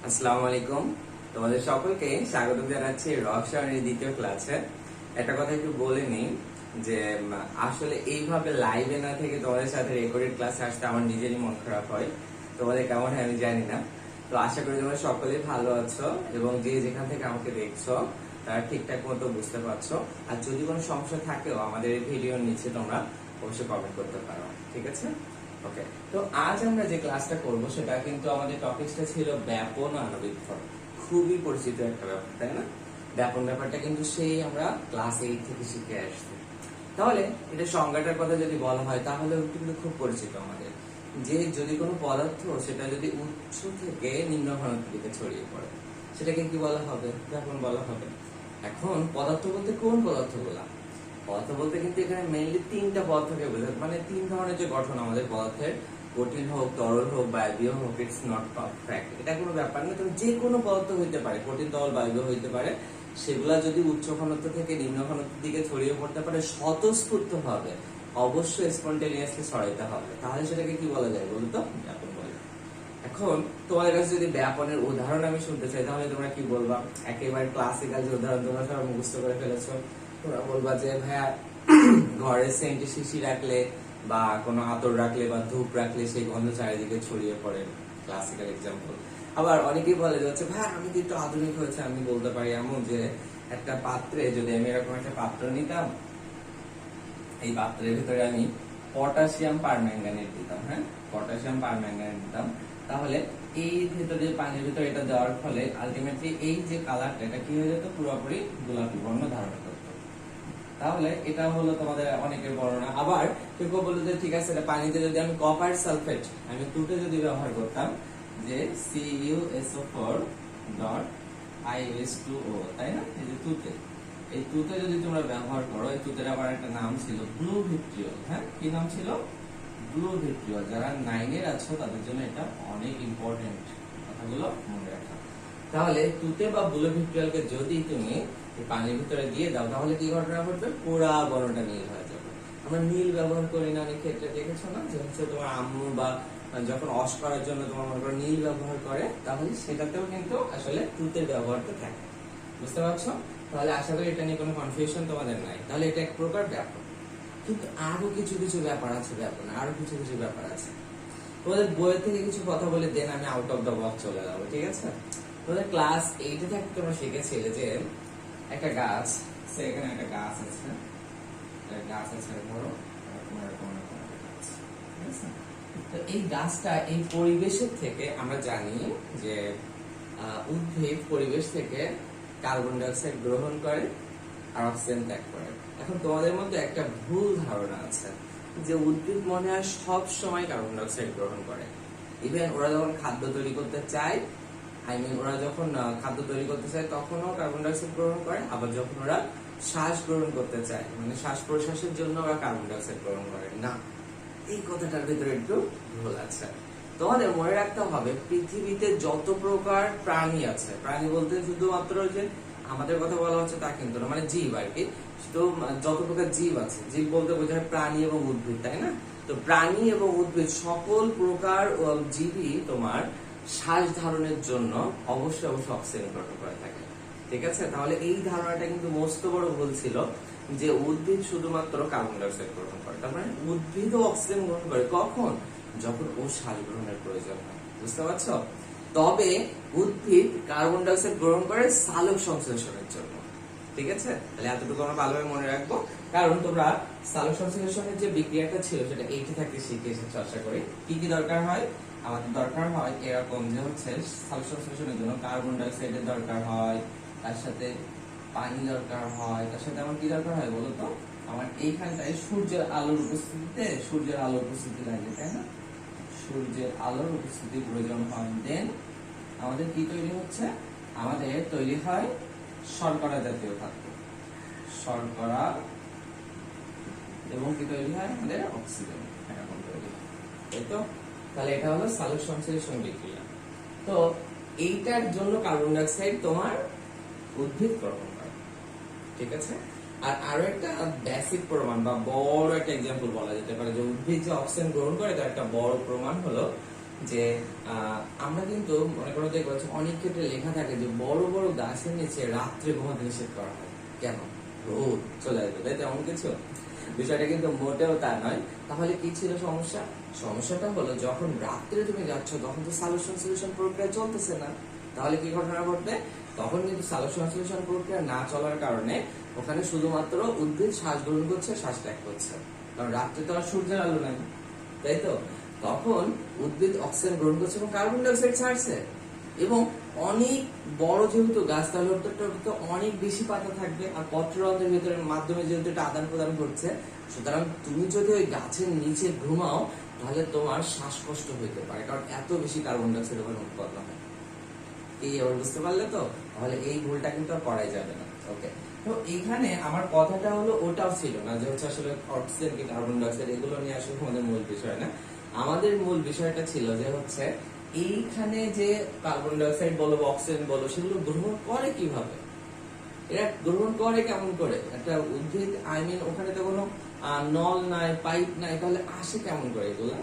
আসসালামু আলাইকুম। তোমাদের সকলকে স্বাগত জানাচ্ছি রক সারণীর দ্বিতীয় ক্লাসে। একটা কথা একটু বলে নিই যে আসলে এইভাবে লাইভে না থেকে তোমাদের সাথে রেকর্ডেড ক্লাসে আসতে আমার নিজেরই মন খারাপ হয়। তোমাদের কেমন হয় আমি জানি না। তো আশা করি তোমরা সকলেই ভালো আছো এবং যে যেখান থেকে আমাকে দেখছো তারা ঠিকঠাক মতো বুঝতে পারছো। আর যদি কোনো সমস্যা থাকেও আমাদের এই ভিডিওর নিচে তোমরা অবশ্যই কমেন্ট করতে পারো, ঠিক আছে? ওকে, তো আজ আমরা যে ক্লাসটা করব সেটা কিন্তু আমাদের টপিকসটা ছিল ব্যাপন ও আণবিক ভর। খুবই পরিচিত একটা ব্যাপার, তাই না? ব্যাপন ব্যাপারটা কিন্তু সেই আমরা ক্লাস 8 থেকে শিখে আসছি। তাহলে এটা সংজ্ঞাটার কথা যদি বলা হয় তাহলে কিন্তু খুব পরিচিত আমাদের, যে যদি কোনো পদার্থ সেটা যদি উচ্চ থেকে নিম্ন ঘনত্বের দিকে ছড়িয়ে পড়ে সেটাকে কি বলা হবে? ব্যাপন বলা হবে। এখন পদার্থ বলতে কোন পদার্থগুলা? পদার্থ বলতে কিন্তু এখানে মেইনলি তিনটা পদার্থকে বোঝায়, মানে তিন ধরনের যে গঠন আমাদের পদার্থের, কঠিন হোক, তরল হোক, বায়বীয় হোক, ইটস নট পারফেক্ট, এটা কোনো ব্যাপার না। তুমি যে কোনো পদার্থ হইতে পারে, কঠিন, তরল, বায়বীয় হইতে পারে, সেগুলা যদি উচ্চ ঘনত্ব থেকে নিম্ন ঘনত্বের দিকে ছড়িয়ে পড়তে পারে স্বতঃস্ফূর্ত ভাবে, অবশ্যই স্পন্টেনিয়াসলি ছড়াইতে হবে, তাহলে সেটাকে কি বলা যায় বলতো? ব্যাপন বলে। এখন তোমাদের কাছে যদি ব্যাপনের উদাহরণ আমি শুনতে চাই তাহলে তোমরা কি বলবা? একেবারে ক্লাসিক্যাল যে উদাহরণ তোমরা সবাই মুখস্থ করে ফেলেছো, তোমরা বলবা যে ভাইয়া ঘরে সেন্টে শিশি রাখলে বা কোনো আতর রাখলে বা ধূপ রাখলে সেই গন্ধ চারিদিকে ছড়িয়ে পড়ে, ক্লাসিক্যাল এক্সাম্পল। আবার অনেকেই বলে যে হচ্ছে ভাই আমি তো একটু আধুনিক হয়েছে, আমি বলতে পারি এমন যে একটা পাত্রে যদি আমি এরকম একটা পাত্র নিতাম, এই পাত্রের ভিতরে আমি পটাশিয়াম পারম্যাঙ্গানেট দিতাম, হ্যাঁ পটাশিয়াম পারম্যাঙ্গানেট দিতাম, তাহলে এই ভিতরে পানির ভিতরে এটা দেওয়ার ফলে আলটিমেটলি এই যে কালারটা এটা কি হয়ে যেত? পুরোপুরি গোলাপি বর্ণ ধারণ করতো। তাহলে এটা হলো তোমাদের অনেকের বর্ণনা। আবার কেউ কেউ বললো যে ঠিক আছে এটা পানিতে যদি আমি কপার সালফেট আমি তুতে যদি ব্যবহার করতাম, যে CuSO4 ডট IS2O, তাই না? এই যে তুতে, এই তুতে যদি তোমরা ব্যবহার করো, এই তুতের আবার একটা নাম ছিল ব্লু ভিট্রিয়ল। হ্যাঁ, কি নাম ছিল? Blue vitriol. যারা 9 এর আছো তাদের জন্য এটা অনেক ইম্পর্টেন্ট, কথাগুলো মনে রাখা। তাহলে তুতে বা ব্লু ভিট্রিয়লকে যদি তুমি পানির ভিতরে দিয়ে দাও তাহলে কি ঘটনা ঘটবে? পুরা বর্ণটা নীল হয়ে যাবে। আমরা নীল ব্যবহার করি না অনেক ক্ষেত্রে, দেখেছো না? যে হচ্ছে তোমার আম্মু বা যখন ওয়াশ করার জন্য তোমার মনে করো নীল ব্যবহার করে, তাহলে সেটাতেও কিন্তু আসলে তুতের ব্যবহারটা থাকে। বুঝতে পারছো? তাহলে আশা করি এটা নিয়ে কোনো কনফিউশন তোমাদের নাই। তাহলে এটা এক প্রকার ব্যাপন। কিন্তু আরো কিছু কিছু ব্যাপার আছে ব্যাপন, আরো কিছু কিছু ব্যাপার আছে। তোমাদের বই থেকে কিছু কথা বলে দেন আমি আউট অফ দ্য বক্স চলে যাবো, ঠিক আছে? তোমাদের ক্লাস 8 থেকে তোমরা শিখেছিলে যে একটা গাছ, এখানে একটা গাছ আছে, ধরো তো এই গাছটা এই পরিবেশের থেকে আমরা জানি যে উদ্ভিদ পরিবেশ থেকে কার্বন ডাই অক্সাইড গ্রহণ করে আর অক্সিজেন ত্যাগ করে। এখন তোমাদের মধ্যে একটা ভুল ধারণা আছে যে উদ্ভিদ মনে হয় সব সময় কার্বন ডাই অক্সাইড গ্রহণ করে। ইভেন ওরা যখন খাদ্য তৈরি করতে চায়, ওরা যখন খাদ্য তৈরি করতে চায় তখনও কার্বন ডাই অক্সাইড গ্রহণ করে, আবার যখন ওরা শ্বাস গ্রহণ করতে চায় মানে শ্বাস প্রশ্বাসের জন্য ওরা কার্বন ডাই অক্সাইড গ্রহণ করে না। এই কথাটার ভিতরে একটু ভুল আছে। তোমাদের মনে রাখতে হবে পৃথিবীতে যত প্রকার প্রাণী আছে, প্রাণী বলতে শুধুমাত্র যে আমাদের কথা বলা হচ্ছে তা কিন্তু না, মানে জীব আর কি। তো যত প্রকার জীব আছে, জীব বলতে বোঝায় প্রাণী এবং উদ্ভিদ, তাই না? তো প্রাণী এবং উদ্ভিদ সকল প্রকার জীবই তোমার শ্বাস ধারণের জন্য অবশ্যই অবশ্যই অক্সিজেন গ্রহণ করে থাকে, ঠিক আছে? তাহলে এই ধারণাটা কিন্তু মস্ত বড় ভুল ছিল যে উদ্ভিদ শুধুমাত্র কার্বন ডাই অক্সাইড গ্রহণ করে। তার মানে উদ্ভিদও অক্সিজেন গ্রহণ করে, কখন? যখন ও শ্বাস গ্রহণের প্রয়োজন হয়। বুঝতে পারছো? তবে উদ্ভিদ কার্বন ডাই অক্সাইড গ্রহণ করে সালোক সংশ্লেষণের জন্য, ঠিক আছে? তাহলে এতটুকু আমরা ভালোভাবে মনে রাখবো, কারণ তোমরা সালোক সংশ্লেষণের যে বিক্রিয়াটা ছিল সেটা 80 থেকে শিখে এসেছো আশা করি। কি কি দরকার হয়? আমাদের দরকার হয় এরকম যে হচ্ছে সালোক সংশ্লেষণের জন্য কার্বন ডাই অক্সাইডের দরকার হয়, তার সাথে পানি দরকার হয়, তার সাথে আমার কি দরকার হয় বলতো? আমার এইখানটায় সূর্যের আলোর উপস্থিতিতে সূর্যের আলোর উপস্থিতি লাগে, তাই না? সূর্যের আলোর উপস্থিতি প্রয়োজন হয়। দেন আমাদের কি তৈরি হচ্ছে? আমাদের তৈরি হয় শর্করা জাতীয় খাদ্য, শর্করা, এবং কি তৈরি হয়? আমাদের অক্সিজেন এরকম তৈরি হয়, তাই তো? তাহলে এটা হলো সালোক সংশ্লেষণ বিক্রিয়া। তো এইটার জন্য কার্বন ডাই অক্সাইড তোমার উদ্ভিদ গ্রহণ করে, ঠিক আছে? আর আরো একটা বেসিক প্রমাণ বা বড় একটা এক্সাম্পল বলা যেতে পারে যে উদ্ভিদ যে অক্সিজেন গ্রহণ করে তার একটা বড় প্রমাণ হলো যে আমরা কিন্তু মনে করো যে অনেক ক্ষেত্রে লেখা থাকে যে বড় বড় গাছের নিচে রাত্রে ঘুমাতে নিষেধ করা হয়। কেন? রোদ চলে আসবে, তাই তেমন কিছু? বিষয়টা কিন্তু মোটেও তা নয়। তাহলে কি ছিল সমস্যা? সমস্যাটা হলো যখন রাত্রে তুমি যাচ্ছ তখন তো সলিউশন প্রক্রিয়া চলতেছে না। তাহলে কি ঘটনা ঘটবে? তখন কিন্তু সলিউশন প্রক্রিয়া না চলার কারণে ওখানে শুধুমাত্র উদ্ভিদ শ্বাস গ্রহণ করছে, শ্বাস ত্যাগ করছে। কারণ রাত্রে তো আর সূর্যের আলো নাই, তাই তো? তখন উদ্ভিদ অক্সিজেন গ্রহণ করছে এবং কার্বন ডাই অক্সাইড ছাড়ছে। এবং অনেক বড় যেহেতু গাছ, তাহলে তো অনেক বেশি পাতা থাকবে, আর পত্ররন্ধ্রের ভিতরে মাধ্যমে যেহেতু এটা আদান প্রদান করছে, সুতরাং তুমি যদি ওই গাছের নিচে ঘুমাও তাহলে তোমার শ্বাসকষ্ট হইতে পারে, কারণ এত বেশি কার্বন ডাই অক্সাইড ওখানে উৎপন্ন হয়। এই এবার বুঝতে পারলে তো? তাহলে এই ভুলটা কিন্তু আর করাই যাবে না। ওকে, তো এখানে আমার কথাটা হলো ওটাও ছিল না যে আসলে অক্সিজেন কি কার্বন ডাই অক্সাইড এগুলো নিয়ে আসলে আমাদের মূল বিষয় না। আমাদের মূল বিষয়টা ছিল যে এইখানে যে কার্বন ডাই অক্সাইড বলো বা অক্সিজেন বলো সেগুলো গ্রহণ করে কিভাবে, এরা গ্রহণ করে কেমন করে? একটা উদ্ভিদ ওখানে তো কোনো নল নাই, পাইপ নাই, তাহলে আসে কেমন করে এগুলা?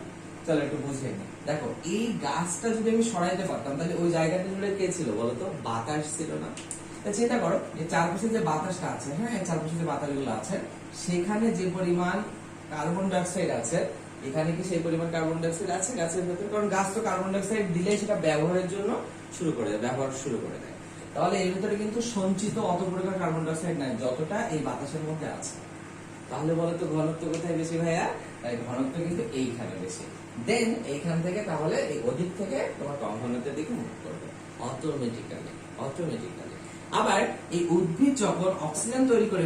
চলো একটু বুঝে নি। দেখো, এই গাছটা যদি আমি সরাইতে পারতাম তাহলে ওই জায়গাটা জুড়ে কে ছিল বলতো? বাতাস ছিল না? চিন্তা করো যে চারপাশে যে বাতাসটা আছে, হ্যাঁ, চারপাশে যে বাতাসগুলো আছে সেখানে যে পরিমাণ কার্বন ডাই অক্সাইড আছে, এখানে কি সেই পরিমাণ কার্বন ডাই অক্সাইড আছে গাছের ভেতরে? কারণ গাছ তো কার্বন ডাই অক্সাইড দিলে সেটা ব্যবহার শুরু করে দেয়। তাহলে এর ভিতরে কিন্তু সঞ্চিত অত পরিমাণ কার্বন ডাই অক্সাইড নাই যতটা এই বাতাসের মধ্যে আছে। তাহলে বলতো ঘনত্ব কোথায় বেশি ভাইয়া? তাই ঘনত্ব কিন্তু এইখানে বেশি। দেন এইখান থেকে তাহলে এই অধিক থেকে তোমার কম ঘনত্বের দিকে মুভ করবে অটোমেটিক্যালি। আবার এই উদ্ভিদ যখন অক্সিজেন তৈরি করে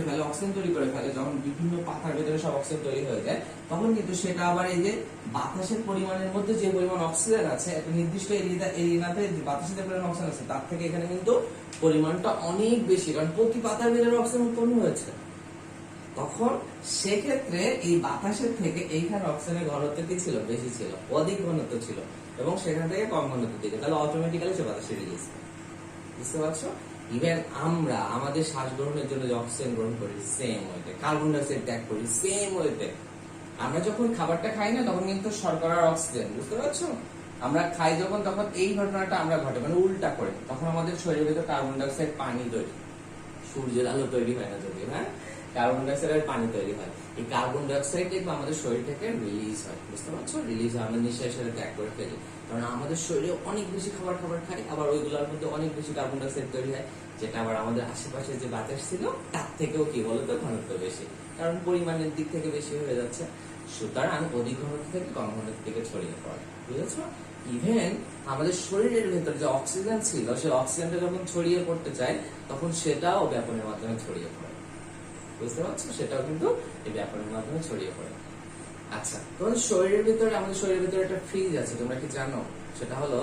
ফেলে, যখন বিভিন্ন পাতার ভেতরে সব অক্সিজেন তৈরি হয়ে যায়, তখন কিন্তু সেটা আবার এই যে বাতাসের পরিমাণের মধ্যে যে পরিমাণ অক্সিজেন আছে একটা নির্দিষ্ট এরিয়াতে বাতাসের যে পরিমাণ অক্সিজেন আছে তার থেকে এখানে কিন্তু পরিমাণটা অনেক বেশি, কারণ প্রতি পাতার ভেতরে অক্সিজেন উৎপন্ন হয়েছে। তখন সেক্ষেত্রে এই বাতাসের থেকে এইখানে অক্সিজেনের ঘনত্ব কি ছিল? বেশি ছিল, অধিক ঘনত্ব ছিল, এবং সেখান থেকে কম ঘনত্ব দিকে, তাহলে অটোমেটিক্যালি সে বাতাসে রিলিজ। বুঝতে পারছো? ইভেন আমরা আমাদের শ্বাস গ্রহণের জন্য যে অক্সিজেন গ্রহণ করি সেম ওয়েতে, কার্বন ডাই অক্সাইড ত্যাগ করি সেম ওয়েতে। আমরা যখন খাবারটা খাই না তখন কিন্তু শর্করার অক্সিজেন, বুঝতে পারছো? আমরা খাই যখন তখন এই ঘটনাটা আমরা ঘটে, মানে উল্টা করে, তখন আমাদের শরীরের ভিতরে কার্বন ডাই অক্সাইড পানি তৈরি, সূর্যের আলো তৈরি হয় না যদি, হ্যাঁ, কার্বন ডাই অক্সাইড আর পানি তৈরি হয়। এই কার্বন ডাই অক্সাইড দেখবো আমাদের শরীর থেকে রিলিজ হয়, বুঝতে পারছো? রিলিজ হয়, আমরা নিঃশ্বাসের সাথে ত্যাগ করে ফেলি, কারণ আমাদের শরীরে অনেক বেশি খাবার খাই, আবার ওইগুলোর মধ্যে অনেক বেশি কার্বন ডাই অক্সাইড তৈরি হয়, যেটা আবার আমাদের আশেপাশে যে বাতাস ছিল তার থেকেও কি বলতো ঘনত্ব বেশি, কারণ পরিমাণের দিক থেকে বেশি হয়ে যাচ্ছে। সুতরাং অধিক ঘনত্ব থেকে কম ঘনত্ব থেকে ছড়িয়ে পড়ে, বুঝেছো? ইভেন আমাদের শরীরের ভেতর যে অক্সিজেন ছিল সেই অক্সিজেনটা যখন ছড়িয়ে পড়তে চায় তখন সেটাও ব্যাপনের মাধ্যমে ছড়িয়ে পড়ে, বুঝতে পারছো? সেটাও কিন্তু এই ব্যাপনের মাধ্যমে ছড়িয়ে পড়ে। আচ্ছা, তোমাদের আমাদের শরীরের ভিতরে একটা ফ্রিজ আছে, তোমরা কি জানো? সেটা হলো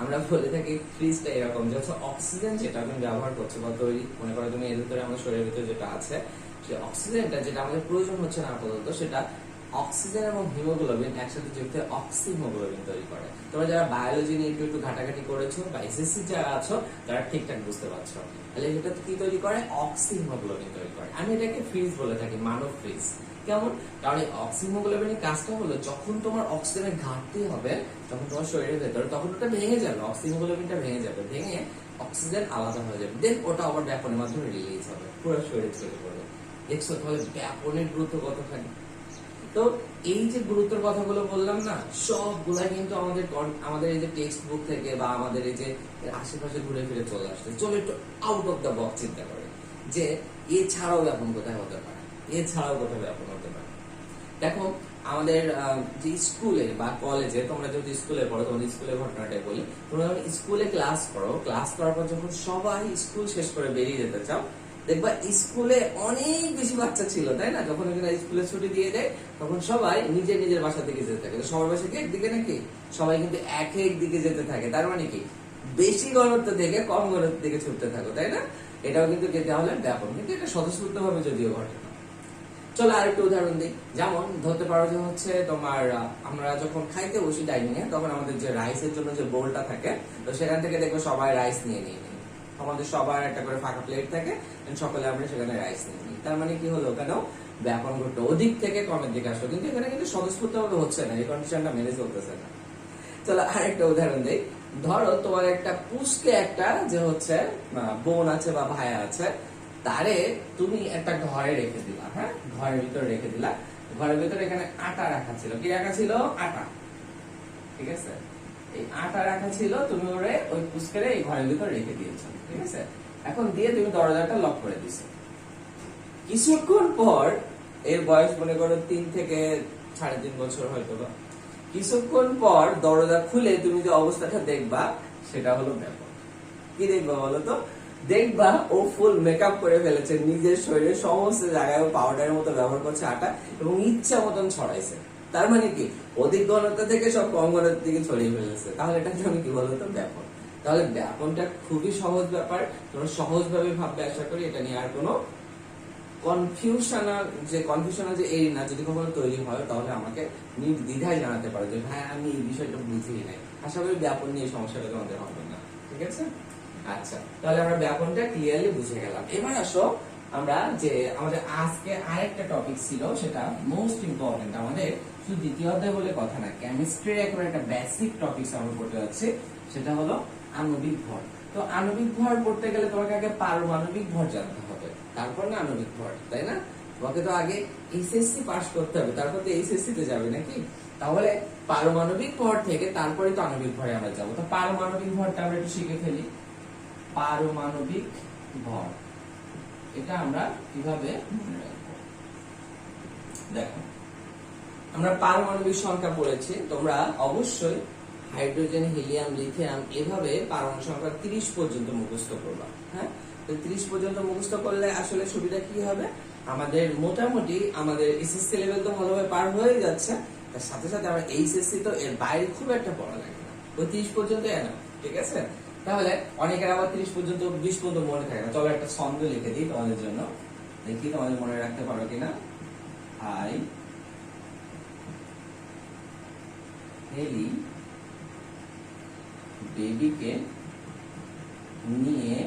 আমরা বলে থাকি ফ্রিজটা এরকম যে অক্সিজেন যেটা তুমি ব্যবহার করছো বা তৈরি, মনে করো তুমি এর ভিতরে আমাদের শরীরের ভিতরে যেটা আছে সেই অক্সিজেনটা যেটা আমাদের প্রয়োজন হচ্ছে না আপাতত, সেটা অক্সিজেন এবং হিমোগ্লোবিন একসাথে যুক্ত হয়ে অক্সিহিমোগ্লোবিন তৈরি করে। তোমরা যারা বায়োলজি নিয়ে একটু ঘাটাঘাটি করেছো বা এসএসসি যারা আছো তারা ঠিকঠাক বুঝতে পারছো। তাহলে এটা কি তৈরি করে? অক্সিহিমোগ্লোবিন তৈরি করে। আমি এটাকে ফ্রিজ বলে থাকি, মানব ফ্রিজ। কেমন? কারণ এই অক্সিহিমোগ্লোবিনের কাজটা হলো যখন তোমার অক্সিজেনের ঘাটতি হবে তখন তোমার শরীরের ভেতরে, তখন ওটা ভেঙে যাবে, অক্সিহিমোগ্লোবিনটা ভেঙে যাবে, ভেঙে অক্সিজেন আলাদা হয়ে যাবে, দেন ওটা আবার ব্যাপনের মাধ্যমে রিলিজ হবে, পুরো শরীরে ছড়িয়ে পড়বে। দেখছো তাহলে ব্যাপনের গুরুত্ব কতখানি? তো এই যে গুরুত্বের কথাগুলো বললাম না, সবগুলা কিন্তু আমাদের এই যে টেক্সট বুক থেকে বা আমাদের এই যে আশেপাশে ঘুরে ফিরে চলে আসছে। চলো একটু আউট অফ দ্য বক্স চিন্তা করে যে এছাড়াও ব্যাপন কোথায় হতে পারে, দেখো আমাদের যে স্কুলে বা কলেজে, তোমরা যদি স্কুলে পড়ো তোমাদের স্কুলের ঘটনাটাই বলি, তোমরা যখন স্কুলে ক্লাস করার পর যখন সবাই স্কুল শেষ করে বেরিয়ে যেতে চাও, দেখবা স্কুলে অনেক বেশি বাচ্চা ছিল, তাই না? যখন স্কুলে ছুটি দিয়ে দেয় তখন সবাই নিজের বাসা থেকে যেতে থাকে। সবার বাসা কি একদিকে নাকি? সবাই কিন্তু এক দিকে যেতে থাকে। তার মানে কি বেশি ঘনত্ব থেকে কম ঘনত্ব দিকে ছুটতে থাকো, তাই না? এটাও কিন্তু তাহলে ব্যাপন, কিন্তু এটা স্বতঃস্ফূর্ত ভাবে যদিও ঘটে না। চলো আরেকটু উদাহরণ দিই। যেমন ধরতে পারো যে তোমার আমরা যখন খাইতে বসি ডাইনিং এ, তখন আমাদের যে রাইসের জন্য যে বোলটা থাকে, তো সেখান থেকে দেখবো সবাই রাইস নিয়ে নিয়ে আমাদের সবার একটা করে ফাঁকা প্লেট থাকে, সকলে আমরা সেখানে রাইস নিয়ে নিই। তার মানে কি হলো? কেন ব্যাপন ঘটলো, অধিক থেকে কমের দিকে আসলো, কিন্তু এখানে কিন্তু স্বতঃস্ফূর্ত ভাবে হচ্ছে না, এই কন্ডিশনটা মেনে চলতেছে না। চলো আরেকটা উদাহরণ দেই। ধরো তোমার একটা পুষকে একটা যে হচ্ছে বোন আছে বা ভাইয়া আছে, তারে তুমি একটা ঘরে রেখে দিলা, হ্যাঁ, ঘরের ভিতরে রেখে দিলা। ঘরের ভিতরে এখানে আটা রাখা ছিল, কি রাখা ছিল? আটা, ঠিক আছে। এই আটা রাখা ছিল, তুমি ওরে ওই পুষ্কারে এই ঘরের ভিতরে রেখে দিয়েছো, ঠিক আছে। এখন দিয়ে তুমি দরজাটা লক করে দিছো। কিছুক্ষণ পর, এর বয়স মনে করো 3 থেকে 3.5 বছর হয়তো বা, কিছুক্ষণ পর দরজা খুলে তুমি যে অবস্থাটা দেখবা সেটা হলো ব্যাপক। কি দেখবা বলো তো? দেখবা ও ফুল মেকআপ করে ফেলেছে, নিজের শরীরের সমস্ত জায়গায় পাউডারের মতো ব্যবহার করছে আটা, এবং ইচ্ছা মতন ছড়াইছে। তার মানে কি, অধিক ঘনত্ব থেকে সব কম ঘনত্বের দিকে ছড়িয়ে ফেলেছে। তাহলে এটা আমি কি বলতো? ব্যাপন। তাহলে ব্যাপনটা খুবই সহজ ব্যাপার, তোমরা সহজভাবে ভাববে। আশা করি এটা নিয়ে আর কোনো কনফিউশনাল যে এই না যদি কখনো তৈরি হয়, তাহলে আমাকে নির্দ্বিধায় জানাতে পারো যে ভাই আমি এই বিষয়টা বুঝি নাই। আশা করি ব্যাপন নিয়ে সমস্যাটা তোমাদের হবে না, ঠিক আছে। আচ্ছা, তাহলে আমরা ব্যাপনটা ক্লিয়ারলি বুঝে গেলাম। এবার আসো আমরা যে আমাদের আজকে আরেকটা টপিক ছিল, সেটা মোস্ট ইম্পর্টেন্ট। আমাদের শুধু দ্বিতীয় অধ্যায় বলে কথা না, কেমিস্ট্রির একটা বেসিক টপিক আমরা পড়তে যাচ্ছি, সেটা হলো আণবিক ভর। তো আণবিক ভর পড়তে গেলে তোমাকে আগে পারমাণবিক ভর জানতে হবে, তারপর না আণবিক ভর, তাই না? তোমাকে তো আগে এইচএসসি পাস করতে হবে, তারপর তো এইচএসসি তে যাবে নাকি? তাহলে পারমাণবিক ভর থেকে তারপরে তো আণবিক ভরে আমরা যাবো। তো পারমাণবিক ভরটা আমরা একটু শিখে ফেলি। পারমাণবিক ভর, এটা আমরা কিভাবে মনে রাখবো? দেখো, আমরা পারমাণবিক সংখ্যা পড়েছি, তোমরা অবশ্যই হাইড্রোজেন, হিলিয়াম, লিথিয়াম এভাবে পারমাণবিক সংখ্যা 30 পর্যন্ত মুখস্থ করবা। হ্যাঁ, তো 30 পর্যন্ত মুখস্থ করলে আসলে সুবিধা কি হবে? আমাদের মোটামুটি আমাদের এসএসসি লেভেল তো ভালোভাবে পার হয়ে যাচ্ছে, তার সাথে সাথে আমরা এইচএসসি তো এর বাইরে খুব একটা পড়া লাগে না, ওই 30 পর্যন্ত এনা, ঠিক আছে। তাহলে অনেকের আবার 30 পর্যন্ত 20 পর্যন্ত মনে থাকে না। চলো একটা ছন্দ লিখে দিই তোমাদের জন্য, দেখি তোমাদের মনে রাখতে পারো কিনা। আই হেলি বেবিকে নিয়ে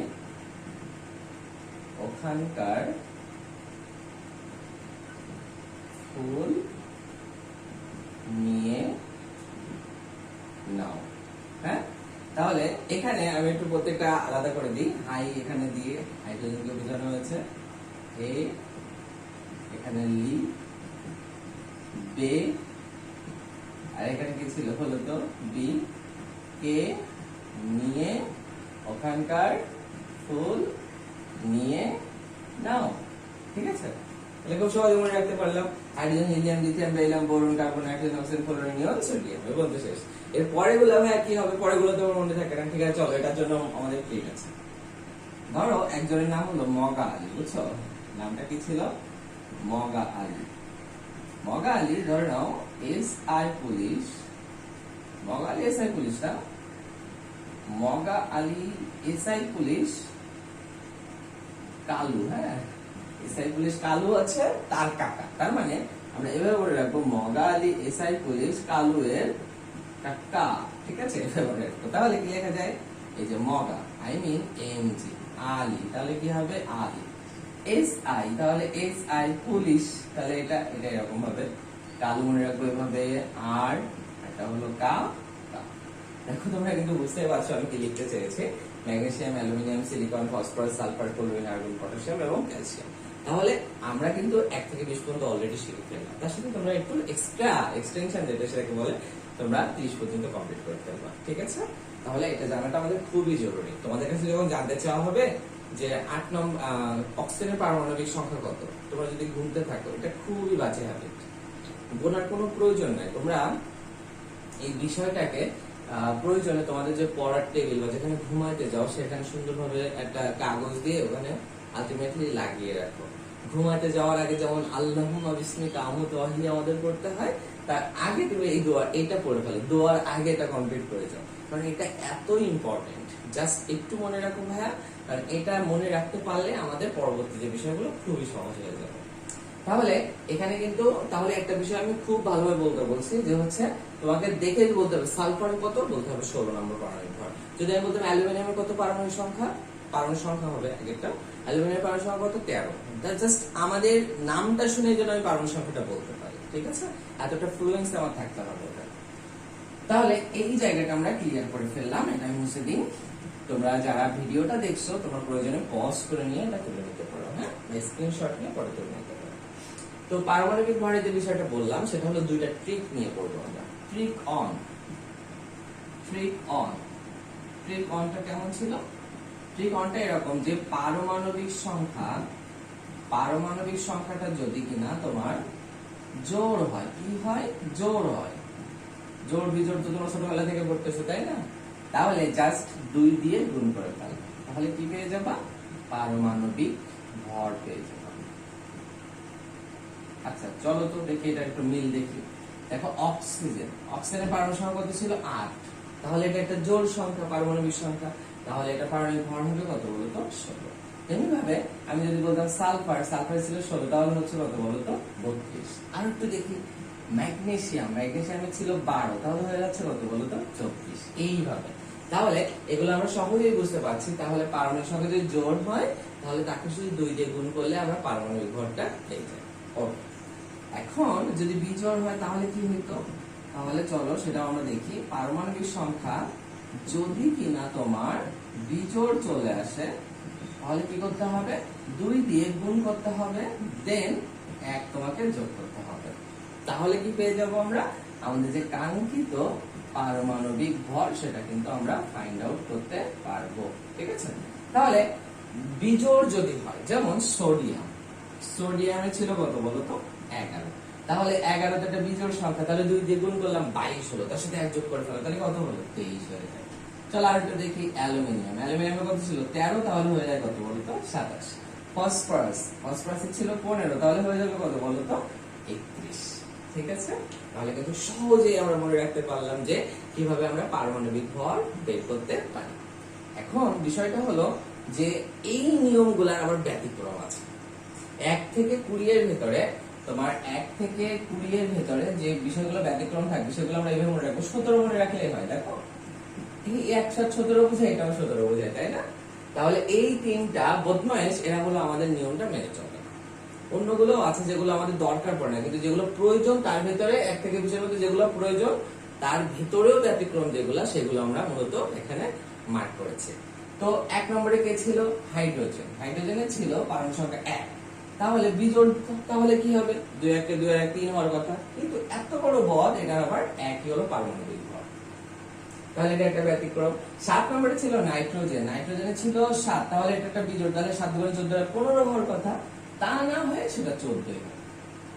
ওখানকার ফুল নিয়ে নাও। হ্যাঁ, তাহলে এখানে আমি একটু প্রত্যেকটা আলাদা করে দিই। হাই এখানে দিয়ে হাইড্রোজেনকে বোঝানো হয়েছে, এ এখানে লি, বে, আর এখানে কি ছিল হলো তো বি, কে নিয়ে ওখানকার ফুল নিয়ে নাও, ঠিক আছে। তাহলে খুব সহজে মনে রাখতে পারলাম। Hydrogen, helium, lithium, beryllium, boron, carbon, nitrogen, oxygen, fluorine, neon, sodium. বলতে শেষ। এর পরেগুলো ভাই কি হবে? পরেগুলো তো মনে থাকে না, ঠিক আছে। চলো এটার জন্য আমাদের ঠিক আছে। ধরো একজনের নাম হলো মগা আলী, বুঝছো? নামটা কি ছিল? মগা আলী। মগা আলী ধরে নাও এসআই পুলিশ, মগা আলী এসআই পুলিশ না, মগা আলী এসআই পুলিশ কালু। হ্যাঁ, এসআই পুলিশ কালু আছে, তার কাকা। তার মানে আমরা এভাবে বলে রাখবো মগা আলী এসআই পুলিশ কালু এর কাকা, ঠিক আছে। এভাবে বলে রাখবো। তাহলে কি লেখা যায়? এই যে মগা, I mean M G, Ali, তাহলে কি হবে? আলী। এস আই, তাহলে এস আই পুলিশ, তাহলে এটা এরকম হবে। কালু মনে রাখবো এভাবে, আর এটা হলো কা। দেখো তোমরা কিন্তু বুঝতে পারছো আমি কি লিখতে চেয়েছি। Magnesium, aluminium, silicon, phosphorus, sulphur, chlorine, argon, potassium এবং ক্যালসিয়াম। তাহলে আমরা কিন্তু 1 থেকে 20 পর্যন্ত অলরেডি শিখে ফেললাম। তার সাথে তোমরা একটু এক্সট্রা এক্সটেনশন যেটা সেটাকে বলে তোমরা 30 পর্যন্ত কমপ্লিট করে ফেলবা, ঠিক আছে। তাহলে এটা জানাটা আমাদের খুবই জরুরি। তোমাদের কাছে যখন জানতে চাওয়া হবে যে 8 নম্বর অক্সিজেনের পারমাণবিক সংখ্যা কত, তোমরা যদি গুনতে থাকো, এটা খুবই বাজে হ্যাবিট। গোনার কোনো প্রয়োজন নাই। তোমরা এই বিষয়টাকে প্রয়োজনে তোমাদের যে পড়ার টেবিল বা যেখানে ঘুমাইতে যাও সেখানে সুন্দরভাবে একটা কাগজ দিয়ে ওখানে আলটিমেটলি লাগিয়ে রাখো। ঘুমাইতে যাওয়ার আগে যেমন আল্লাহুম্মা বিসমিকা আমুতু ওয়া আহইয়া আমাদের পড়তে হয়, তার আগে তুমি এই দোয়া এটা পড়ে ফেলো, দোয়ার আগে এটা কমপ্লিট করে যাও, কারণ এটা এত ইম্পর্টেন্ট। জাস্ট একটু মনে রাখো ভাইয়া, কারণ এটা মনে রাখতে পারলে আমাদের পরবর্তী যে বিষয়গুলো খুবই সহজ হয়ে যাবে। তাহলে এখানে কিন্তু তাহলে একটা বিষয় আমি খুব ভালোভাবে বলতে বলছি, যে হচ্ছে তোমাকে দেখে বলতে হবে সালফার কত, বলতে হবে 16 নম্বর পারমাণবিক ভর। যদি আমি বলতাম অ্যালুমিনিয়ামের কত পারমাণবিক সংখ্যা, পারমাণবিক সংখ্যা হবে একটা অ্যালুমিনিয়ামের পারমাণবিক সংখ্যা কত 13। জাস্ট আমাদের নামটা শুনে যেন আমি পারমাণবিক সংখ্যাটা বলতে পারি, ঠিক আছে। এতটা ফ্লুয়েন্সি আমার থাকতে হবে। তাহলে এই জায়গাটা আমরা ক্লিয়ার করে ফেললাম, এটা আমি মুছে দিই। তোমরা যারা ভিডিওটা দেখছো তোমরা প্রয়োজনে পজ করে নিয়ে এটা তুলে নিতে পারো, হ্যাঁ, স্ক্রিনশট নিয়ে পরে তুলে নিতে পারো। তো পারমাণবিক ভরের যে বিষয়টা বললাম সেটা হলো দুইটা ট্রিক নিয়ে পড়বো আমরা। Trick one, trick one, trick অনটা কেমন ছিল? ট্রিক অনটা এরকম যে পারমাণবিক সংখ্যাটা যদি কিনা তোমার জোড় হয়, কি হয়? জোড় হয়। জোড় বিজোড় তো তোমরা ছোটবেলা থেকে পড়তেছো, তাই না? তাহলে জাস্ট 2 দিয়ে গুণ করে ফেলো, তাহলে কি পেয়ে যাবা? পারমাণবিক ভর পেয়ে যাবা। আচ্ছা চলো তো দেখি এটা একটু মিল দেখি। দেখো অক্সিজেনের পারমাণবিক সংখ্যা কত ছিল? 8। তাহলে এটা একটা জোড় সংখ্যা, পারমাণবিক সংখ্যা, তাহলে এটা পারমাণবিক ভর হবে কত বলো তো? 16। তেমনি ভাবে আমি যদি বলতাম সালফার ছিল 16, তাহলে হচ্ছে কত বলো তো? 32। আর একটু দেখি ম্যাগনেসিয়ামে ছিল 12, তাহলে হয়ে যাচ্ছে কত বলো তো? 24। এইভাবে তাহলে এগুলো আমরা সহজেই বুঝতে পারছি। তাহলে পারমাণবিক সংখ্যা যদি জোড় হয় তাহলে তাকে শুধু 2 দিয়ে গুণ করলে আমরা পারমাণবিক ভরটা পেয়ে যাই। ওকে, এখন যদি বিজোড় হয় তাহলে কি হইতো? তাহলে চলো সেটা আমরা দেখি। পারমাণবিক সংখ্যা যদি কিনা তোমার বিজোড় চলে আসে তাহলে কি করতে হবে? 2 দিয়ে গুণ করতে হবে, দেন 1 তোমাকে যোগ করতে হবে। তাহলে কি পেয়ে যাব আমরা? আমাদের যে কাঙ্ক্ষিত পারমাণবিক ভর সেটা কিন্তু আমরা ফাইন্ড আউট করতে পারবো। ঠিক আছে? তাহলে বিজোড় যদি হয়, যেমন সোডিয়ামে ছিল কত বলো তো? 11। তাহলে 11 তো একটা বিজোড় সংখ্যা, তাহলে 2 দিয়ে গুণ করলাম 22 হলো, তার সাথে 1 যোগ করে ফেলো, তাহলে কত হলো? 23 হয়ে যায়। চলো আরেকটা দেখি। অ্যালুমিনিয়ামে কত ছিল? 13, তাহলে হয়ে যায় কত বলো তো? 27। ফসফরাসে ছিল 15, তাহলে হয়ে যাবে কত বলো তো? 31। ঠিক আছে? তাহলে কিন্তু সহজেই আমরা মনে রাখতে পারলাম যে কিভাবে আমরা পারমাণবিক ভর বের করতে পারি। এখন বিষয়টা হলো যে এই নিয়মগুলোর আবার ব্যতিক্রম আছে। 1 থেকে 20 এর ভেতরে তোমার 1 থেকে 20 এর ভেতরে যে বিষয়গুলো ব্যতিক্রম থাকবে সেগুলো আমরা এইভাবে মনে রাখবো। 17 মনে রাখলেই হয়। দেখো এই 17 বোঝায়, এটাও 17 বোঝায়, তাই না? তাহলে এই তিনটা বদমাইশ এরা হলো আমাদের নিয়মটা মেনে চলে। অন্যগুলো আছে যেগুলো আমাদের দরকার পড়ে না, কিন্তু যেগুলো প্রয়োজন তার ভেতরে 1 থেকে 20 এর মধ্যে যেগুলো প্রয়োজন তার ভেতরেও ব্যতিক্রম যেগুলো, সেগুলো আমরা মূলত এখানে মার্ক করেছি। তো 1 নম্বরে কে ছিল? হাইড্রোজেনে ছিল পারমাণবিক সংখ্যা 1। তাহলে বিজোড়, তাহলে কি হবে? 2 1 2 1 3 হওয়ার কথা, কিন্তু এত বড় বদ এটার আবার 1ই হলো পারমাণবিক ভর, তাহলে এটা একটা ব্যতিক্রম। 7 নম্বরে ছিল নাইট্রোজেনে ছিল 7, তাহলে এটা একটা বিজোড়, তাহলে 7 গুণ 14 15 হওয়ার কথা, তা না হয়ে সেটা 14 হয়।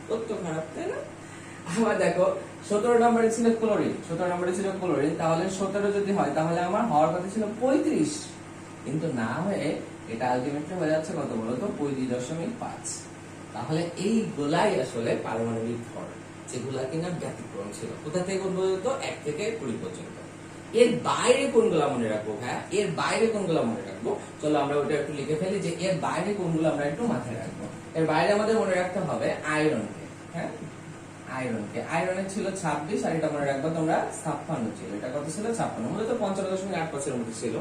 কত খারাপ, তাই না? আবার দেখো 17 নম্বরে ছিল ক্লোরিন, তাহলে 17 যদি হয় তাহলে আমার হওয়ার কথা ছিল 35, কিন্তু না হয়ে এটা আলটিমেটলি হয়ে যাচ্ছে কত বলো তো? 35.5। তাহলে এইগুলাই আসলে পারমাণবিক ভর, যেগুলা কিনা ব্যতিক্রম ছিল। কোথা থেকে পর্যন্ত? 1 থেকে 20 পর্যন্ত। এর বাইরে কোনগুলা মনে রাখবো? হ্যাঁ, এর বাইরে কোনগুলা মনে রাখবো? চলো আমরা ওটা একটু লিখে ফেলি যে এর বাইরে কোনগুলো আমরা একটু মাথায় রাখবো। এর বাইরে আমাদের মনে রাখতে হবে আয়রনকে। হ্যাঁ, আয়রনের ছিল 26, আর এটা মনে রাখবো তোমরা 56 ছিল। এটা কত ছিল? 56, মূলত 55.8% মতো ছিল।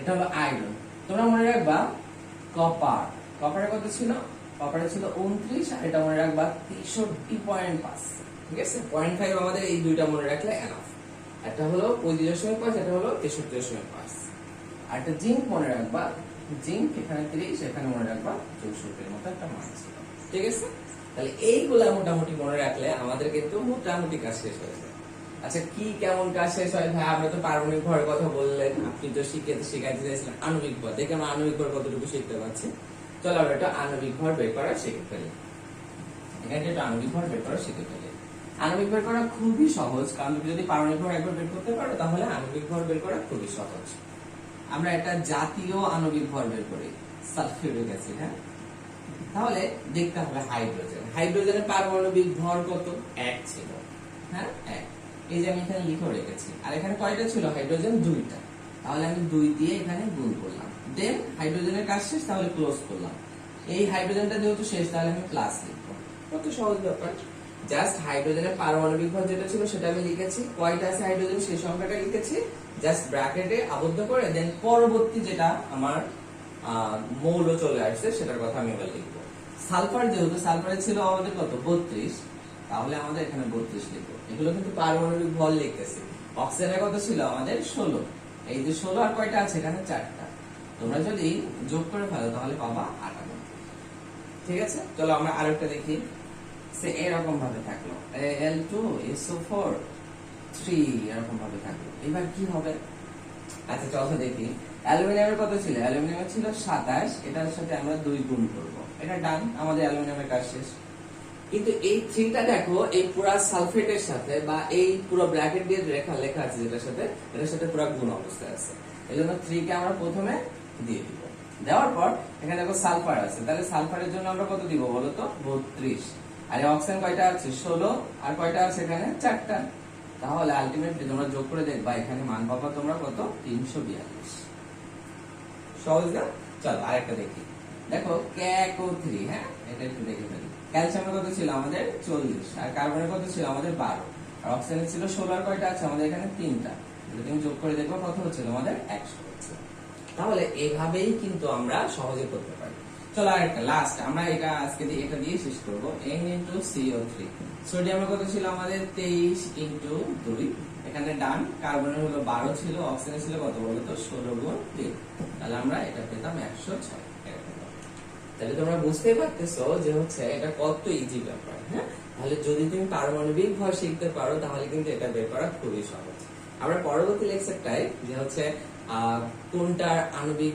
এটা হলো আয়রন। তোমরা মনে রাখবা কপারে কত ছিল? কপারে ছিল 29, আর এটা মনে রাখবা 63.5। ঠিক আছে? 0.5 আমাদের এই দুইটা মনে রাখলে এনাফ। একটা হলো 35.5, এটা হলো 63.5। আর একটা জিঙ্ক মনে রাখবা, জিঙ্ক এখানে 30, এখানে মনে রাখবা 64 এর মতো একটা মান ছিল। ঠিক আছে? তাহলে এইগুলা মোটামুটি মনে রাখলে আমাদের কিন্তু মোটামুটি কাজ শেষ হয়ে যায়। আচ্ছা, কি কেমন কাজ শেষ হয়? ভাই আমরা তো পারমাণবিক ভরের কথা বললেন, আপনি তো শিখাইতে চাইছিলেন আণবিক ভর। দেখে আমরা আণবিক ভর কতটুকু শিখতে পারছি। চলো আমরা একটা আণবিক ভর বের করা শিখে ফেলি। এখানে একটা আণবিক ভর বের করা শিখে ফেলি। আণবিক বের করা খুবই সহজ, কারণ তুমি যদি পারমাণবিক ভর একবার বের করতে পারো তাহলে আণবিক ভর বের করা খুবই সহজ। আমরা একটা জাতীয় আণবিক ভর বের করি, সালফিউরিক অ্যাসিড। হ্যাঁ, তাহলে দেখতে হবে হাইড্রোজেনের পারমাণবিক ভর কত? 1 ছিল। হ্যাঁ, 1। এই যে আমি এখানে লিখে রেখেছি। আর এখানে কয়টা ছিল? হাইড্রোজেন 2টা, তাহলে আমি 2 দিয়ে এখানে গুণ করলাম, দেন হাইড্রোজেনের কাজ শেষ, তাহলে ক্লোজ করলাম। এই হাইড্রোজেনটা যেহেতু শেষ, তাহলে আমি প্লাস লিখবো। কত সহজ ব্যাপার। জাস্ট হাইড্রোজেনের পারমাণবিক ভর যেটা ছিল সেটা আমি লিখেছি, কয়টা আছে হাইড্রোজেন সেই সংখ্যাটা লিখেছি, জাস্ট ব্র্যাকেটে আবদ্ধ করে, দেন পরবর্তী যেটা আমার মৌল চলে আসছে সেটার কথা আমি এবার লিখবো। সালফার যেহেতু সালফারে ছিল আমাদের কত? 32, তাহলে আমাদের এখানে 32 লিখবো। এগুলো কিন্তু পারমাণবিক ভর লিখতেছি। অক্সিজেনের কত ছিল আমাদের 16, এই যে 16 আর কয়টা আছে এখানে 4টা, তোমরা যদি যোগ করে ফেলো তাহলে পাবা 98। ঠিক আছে, চলো আমরা আরেকটা দেখি। সে এরকম ভাবে থাকলো Al2SO4 3 এরকম ভাবে থাকলো। এবার কি হবে? আচ্ছা চলো দেখি। অ্যালুমিনিয়ামের কত ছিল? অ্যালুমিনিয়ামের ছিল 27, এটার সাথে আমরা 2 গুণ করব। এটা ডান, আমাদের অ্যালুমিনিয়ামের কাজ শেষ। কিন্তু এই 3টা দেখো এই পুরো সালফেটের সাথে বা এই পুরো ব্র্যাকেট দিয়ে লেখা আছে যেটার সাথে, এটার সাথে পুরো গুণ অবস্থায় আছে। এজন্য 3 কে আমরা প্রথমে দিয়ে দিব। দেওয়ার পর এখানে দেখো সালফার আছে, তাহলে সালফারের জন্য আমরা কত দিব বলো তো? 32। আর অক্সিজেন কয়টা আছে? 16, আর কয়টা আছে এখানে? 4টা। তাহলে আলটিমেটলি তোমরা যোগ করে দেখবা এখানে মান পাবা তোমরা কত? 342। সহজ না? চলো আরেকটা দেখি। দেখো KO3, হ্যাঁ এটা একটু দেখে ফেলি। ক্যালসিয়ামের কত ছিল আমাদের? 40, আর কার্বনের কত ছিল আমাদের? 12, আর অক্সিজেনের ছিল 16, আর কয়টা আছে আমাদের এখানে? 3টা। এটা তুমি যোগ করে দেখো কত হচ্ছে তোমাদের? 100 হচ্ছে। তাহলে এভাবেই কিন্তু আমরা সহজে করতে পারি। চলো আরেকটা লাস্ট, আমরা এটা আজকে এটা দিয়ে শেষ করব। N×CO3, সোডিয়ামের কত ছিল আমাদের? 23 × 2, এখানে ডান। কার্বনের হলো 12 ছিল, অক্সিজেনের ছিল কত বলো তো? 16 গুণ 3, তাহলে আমরা এটা পেতাম 106। তাহলে তোমরা বুঝতেই পারতেছো যে হচ্ছে এটা কত ইজি ব্যাপার। হ্যাঁ, তাহলে যদি তুমি পারমাণবিক ভর শিখতে পারো তাহলে কিন্তু এটা বের করা খুবই সহজ। আমরা পরবর্তী লেকচারটাই যে হচ্ছে কোনটার আণবিক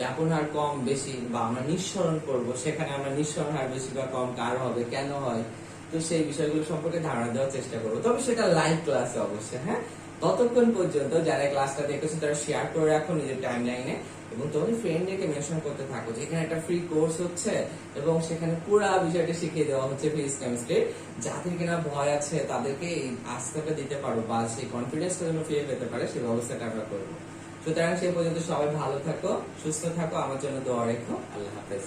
ব্যাপন হার কম বেশি বা আমরা নিঃসরণ করব, সেখানে আমরা নিঃসরণ হার বেশি বা কম কার হবে, কেন হয়, তো সেই বিষয়গুলো সম্পর্কে ধারণা দেওয়ার চেষ্টা করবো। তবে সেটা লাইভ ক্লাসে অবশ্যই। হ্যাঁ, ততক্ষণ পর্যন্ত যারা ক্লাসটা দেখেছো তারা শেয়ার করে রাখো নিজের টাইম লাইনে, এবং তোমার ফ্রেন্ডদেরকে মেনশন করতে থাকো যে এখানে একটা ফ্রি কোর্স হচ্ছে এবং সেখানে পুরো বিষয়টা শিখিয়ে দেওয়া হচ্ছে ফিজিক্স কেমিস্ট্রি। যাদের কিনা ভয় আছে তাদেরকে এই আস্থাটা দিতে পারো বা সেই কনফিডেন্সটা যেন ফিরে পেতে পারে সেই ব্যবস্থাটা আমরা করবো। সুতরাং সেই পর্যন্ত সবাই ভালো থাকো, সুস্থ থাকো, আমার জন্য দোয়া রেখো। আল্লাহ হাফেজ।